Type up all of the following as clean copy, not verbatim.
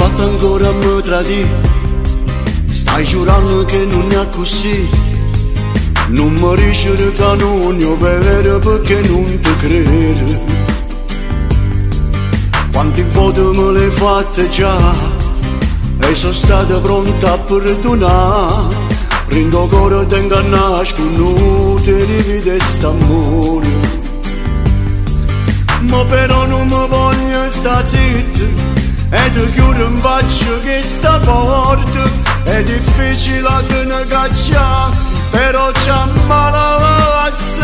fata ancora mi tradì, stai giurando che non è così. Non mi riesce che non è vero perché non ti credo. Quante volte me l'hai fatte già e sono stata pronta a perdonare. Prendo ancora te ingannare con non te divide st'amore. Ma però non mi voglio sta zitta e ti chiudo in faccia che sta porta. È difficile a te ne cacciare, però c'è male assai.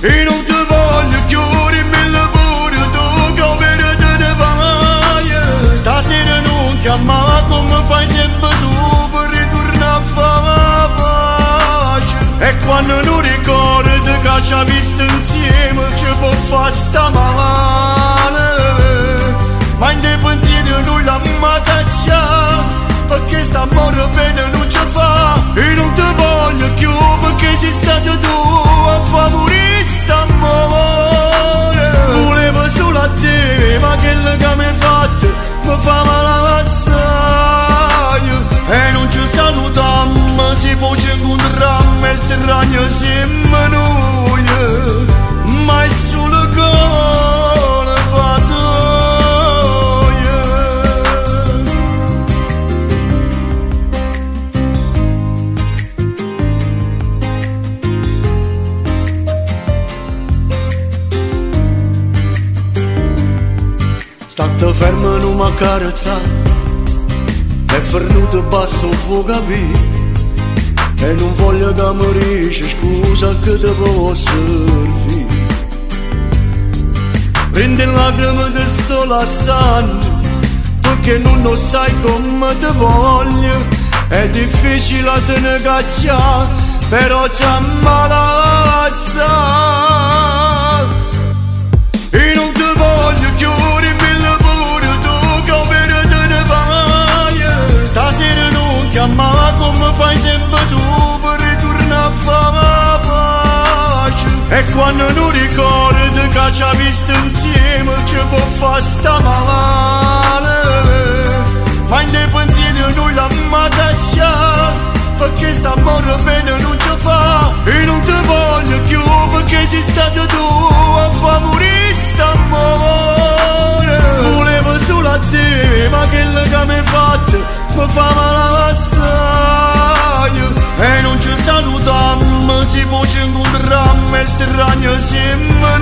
E non ti voglio chiudere mille pure tu che per te ne vai. Stasera non chiamare come fai sempre tu per ritornare a fare pace. E quando non ricordi che ci ha visto insieme ci può fare sta male. Ma in dei pensieri noi l'amma cacciare, perché st'amore bene non ci fa. E non ti voglio più perché sei stato tu a far morire st'amore. Volevo solo a te, ma quello che mi hai fatto mi fa male assai. E non ci salutiamo, si può incontrare e strano siamo noi. Ma è solo colpa tua. State ferma non mi accarezzate, è fernuto basta vuoi capire. E non voglio che mi dici scusa che ti posso servire. Prendi lacrime ti sto lasciando perché non lo sai come ti voglio. È difficile a te ne cacciare, però c'è male assai. E non ti voglio chiudere mille pure tu che per te ne vai. Stasera non chiamare come fai sempre tu per ritornare a fare pace. E quando non ricordi che ci ha visto insieme ci può fare sta male. Ma in dei pensieri noi l'amma cacciare, perché st'amore bene non ci fa. E non ti voglio più perché sei stato tu a far morire st'amore. Volevo solo a te, ma quello che mi hai fatto mi fa male assai. E non ci salutiamo, si può incontrare e strano siamo